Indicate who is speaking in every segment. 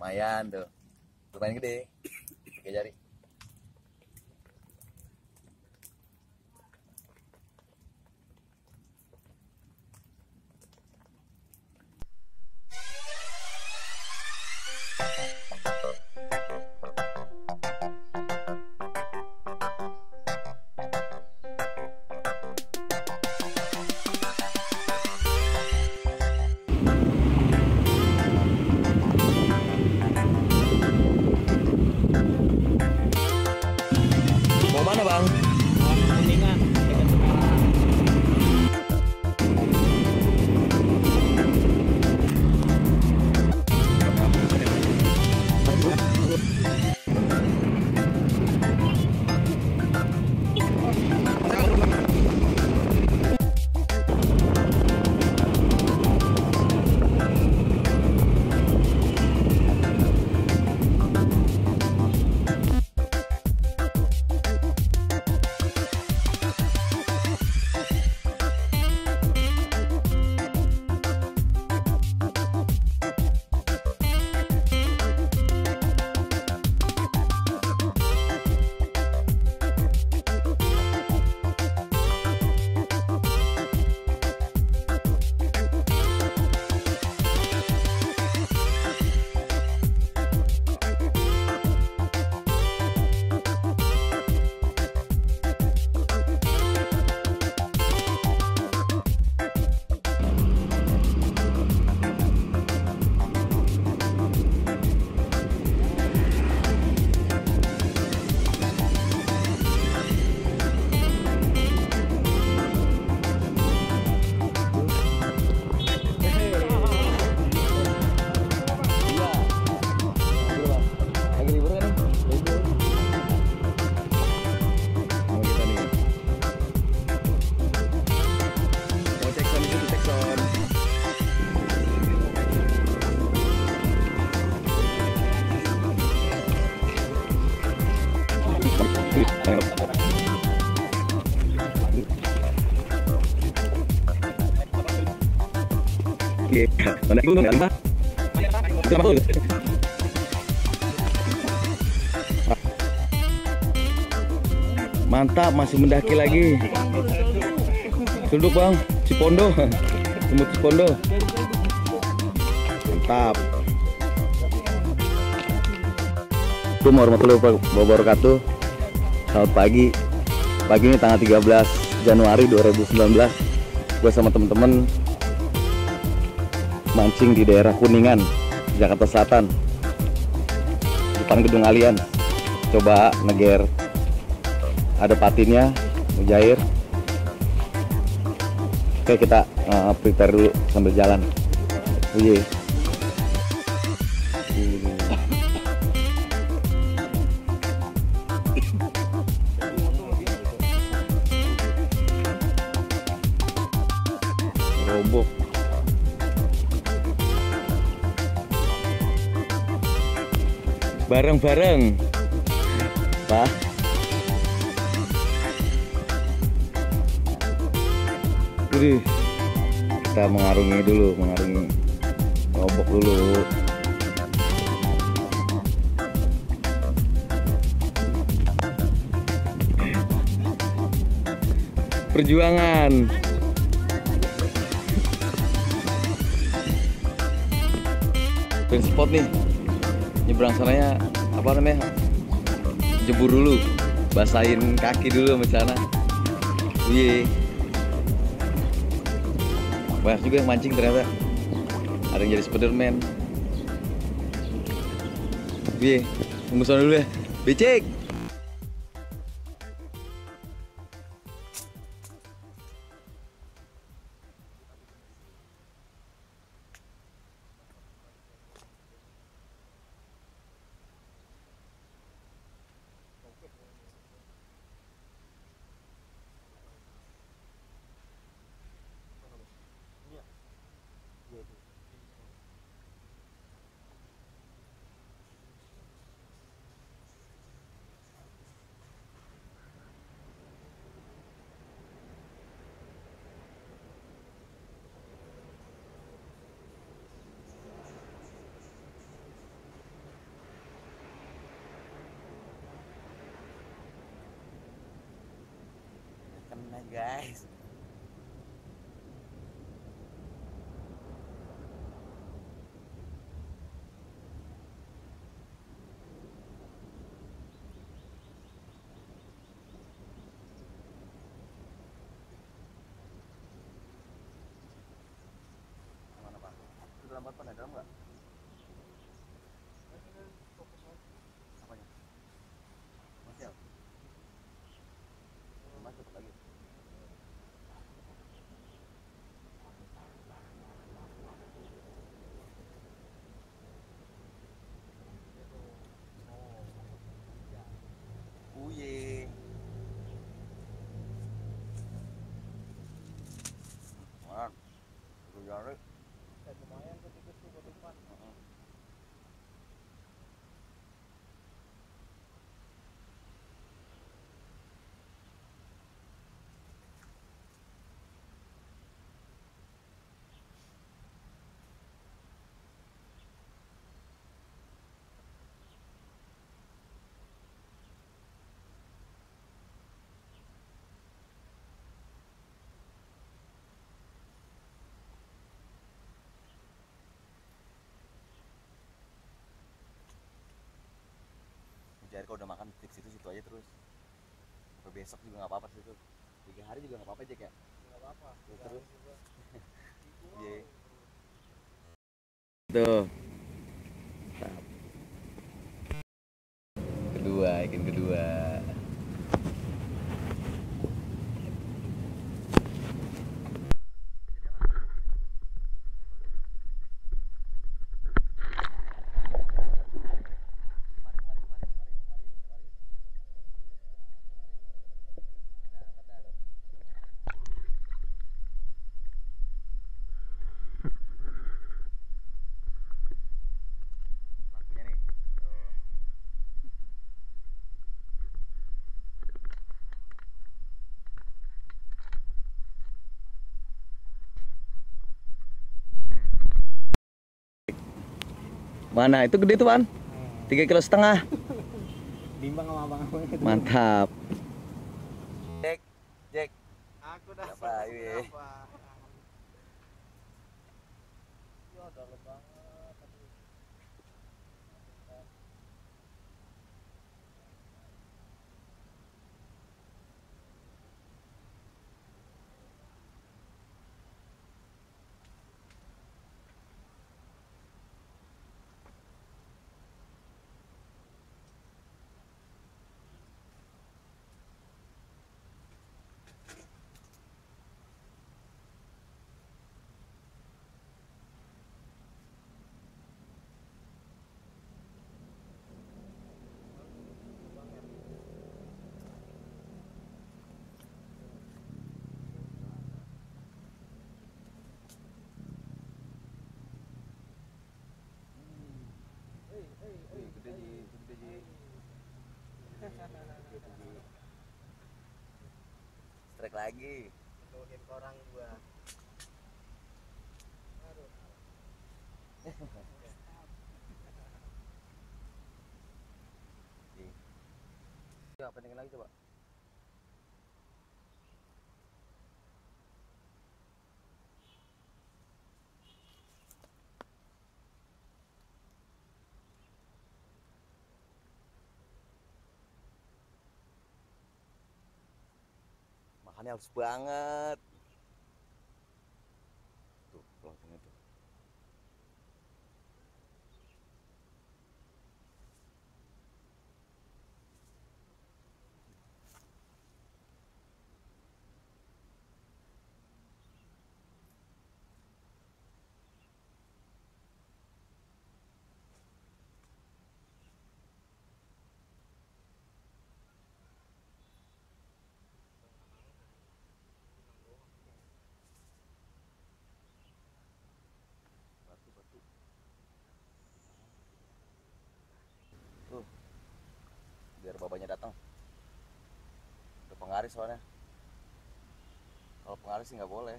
Speaker 1: lumayan tuh, lumayan gede, pakai jari. Mau mana bang?
Speaker 2: Kuningan dekat sekarang.
Speaker 1: Mana gunung apa? Mantap, masih mendaki lagi. Duduk bang, Cipondo, Sumut Cipondo. Mantap. Assalamualaikum warahmatullahi wabarakatuh. Selamat pagi. Pagi ini tanggal 13 Januari 2019. Gue sama temen-temen mancing di daerah Kuningan, Jakarta Selatan, depan gedung Allianz. Coba neger, ada patinnya, mujair. Oke, kita prepare dulu sambil jalan. Uye. Robok. Bareng-bareng, Pak. Jadi kita mengarungi robok dulu. Perjuangan. Pin spot nih. Nyebrang sananya apa namanya, jebur dulu, basahin kaki dulu sama sana. Wih, banyak juga yang mancing ternyata, ada yang jadi Spiderman. Wih, tunggu sana dulu ya, becek. guys. Mana Pak? Itu dalam botol ya, dalam nggak? Apanya? Masih ada? Masuk lagi. Uye. Mana? Itu jari.
Speaker 2: Lumayan tuh tikus tuh buat umpan.
Speaker 1: Jari kalau udah makan fix situ aja terus. Sampai besok juga nggak apa-apa situ. 3 hari juga nggak apa-apa Jack ya.
Speaker 2: Nggak apa-apa.
Speaker 1: Ya, terus.
Speaker 2: Iya.
Speaker 1: Tuh. Kedua, ikan kedua. Lakunya nih. Tuh. Mana itu gede tuh Pan? 3,5 kg.
Speaker 2: Bimbang sama abang-abang itu.
Speaker 1: Mantap. Jack, Jack.
Speaker 2: Aku dah.
Speaker 1: Apa, ayo ya.
Speaker 2: Ya dalam banget.
Speaker 1: Gede Ji, gede Ji. Strike lagi.
Speaker 2: Nuhin orang gua. Aduh.
Speaker 1: Ya, pendingin lagi coba. Makannya halus banget. Tuh, langsungnya tuh. Batu. Tuh. Biar babanya datang. Udah pengaris soalnya. Kalau pengaris sih nggak boleh.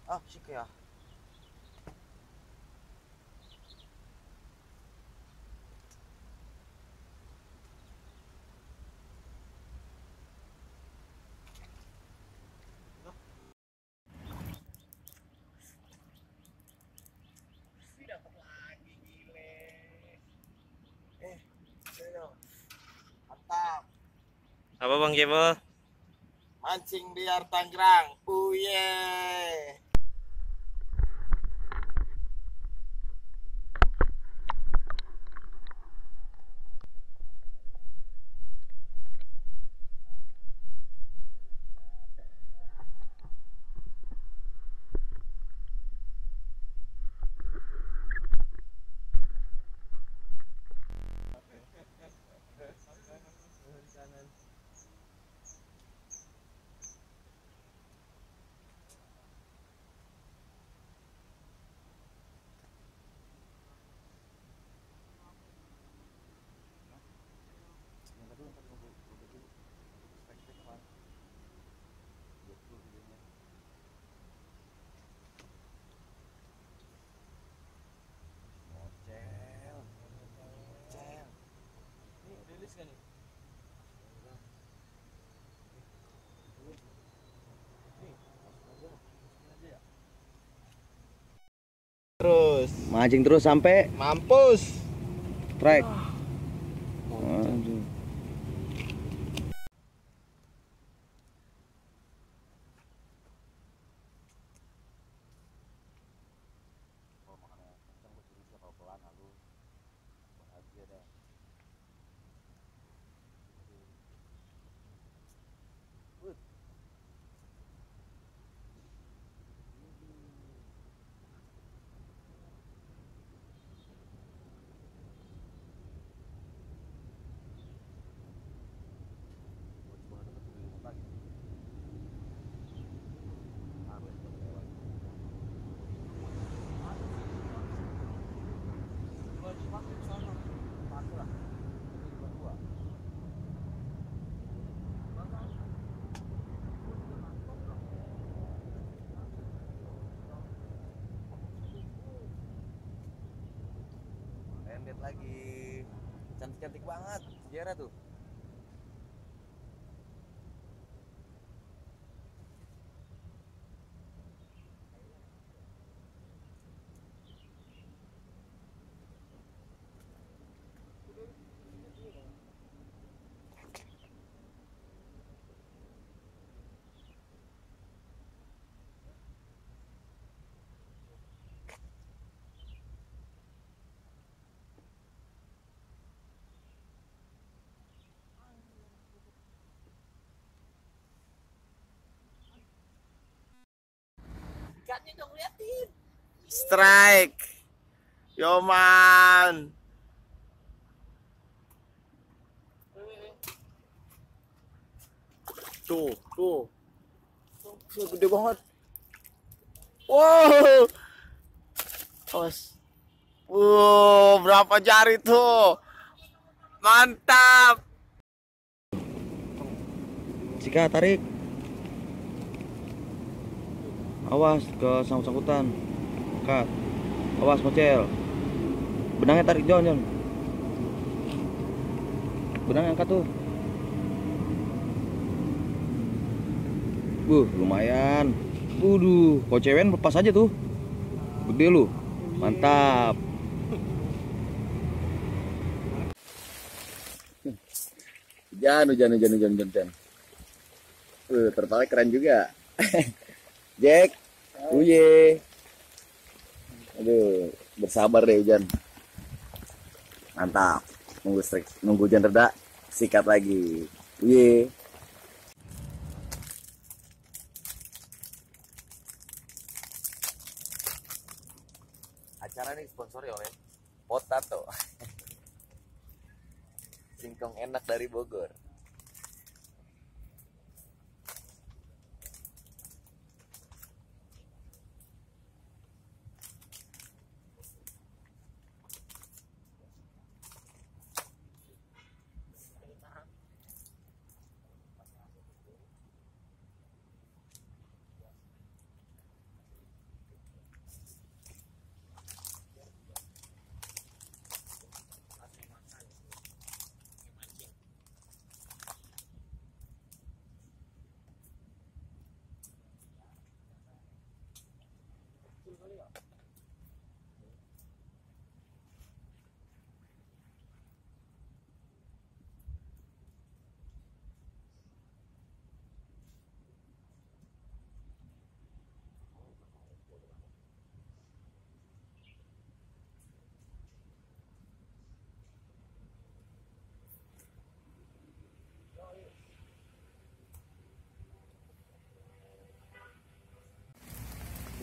Speaker 1: Ah, sih ya.
Speaker 3: Apa Bang Jebol?
Speaker 2: Mancing liar Tangerang. Uye.
Speaker 3: Terus
Speaker 1: Mancing terus sampai
Speaker 3: mampus.
Speaker 1: strike. Waduh. Lihat lagi, cantik-cantik banget sejarah tuh.
Speaker 3: Strike. Yoman. Tuh. Tuh, gede banget. Wow. Awas. Wow, berapa jari tuh? Mantap.
Speaker 1: Sika tarik. Awas ke sangkut-sangkutan. Kat. Awas mocel. Benangnya tarik Jon. Benangnya angkat tuh. Lumayan. Kau cewen lepas aja tuh. Gede lu. Mantap. Hujan. Tertarik keren juga. Jack. Uye. Aduh, bersabar deh hujan. Mantap. Nunggu hujan reda, sikat lagi. Uye. Acara ini disponsori oleh Potato. Singkong enak dari Bogor.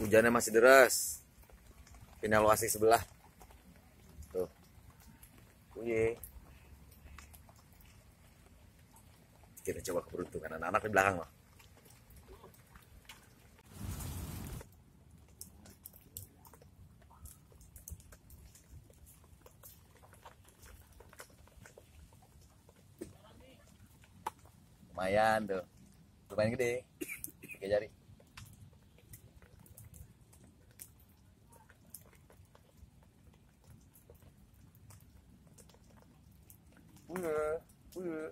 Speaker 1: Hujannya masih deras. Pindah lokasi sebelah. Tuh. Uye. Kita coba keberuntungan anak-anak di belakang loh. Lumayan tuh. Lumayan gede. 3 jari. Uye.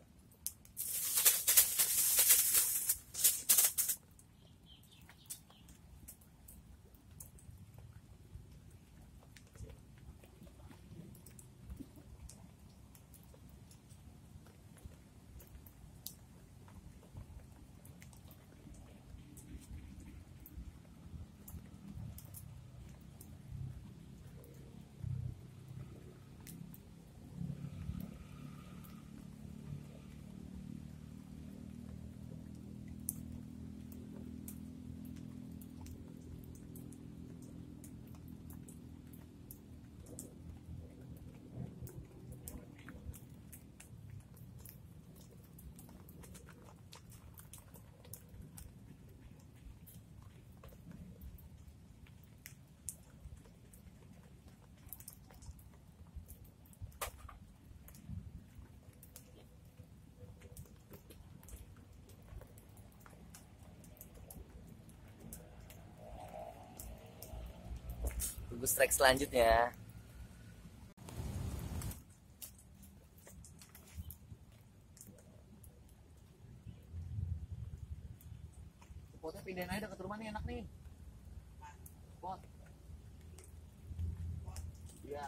Speaker 1: Tunggu strike selanjutnya. Potnya pindahin aja deket rumah nih, enak nih. Pot. Iya.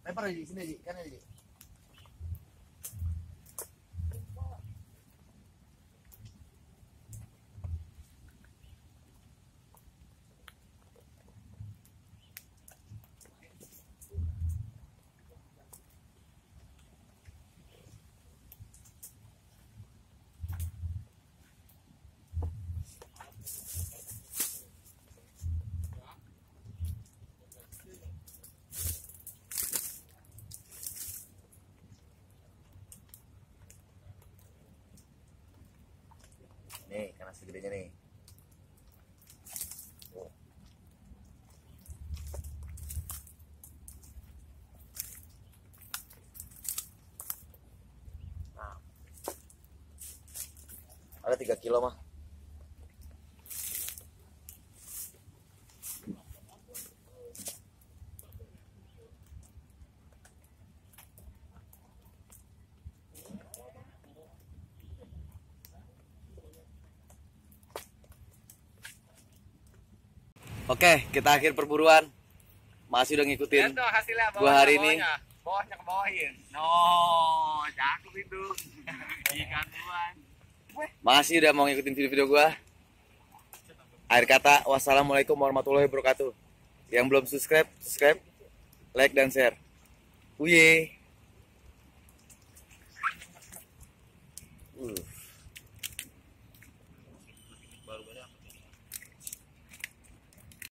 Speaker 1: Lempar aja di sini aja, kan aja. Nih, karena segedenya nih. Tuh. Nah. Ada 3 kilo mah. Oke, kita akhir perburuan. Masih udah ngikutin
Speaker 2: Lihat tuh hasilnya
Speaker 1: gua hari ini.
Speaker 2: Bawahnya ke bawahin. No, cakep itu. Ikan buan.
Speaker 1: Masih udah mau ngikutin video-video gua. Akhir kata, wassalamualaikum warahmatullahi wabarakatuh. Yang belum subscribe, like dan share. Uye.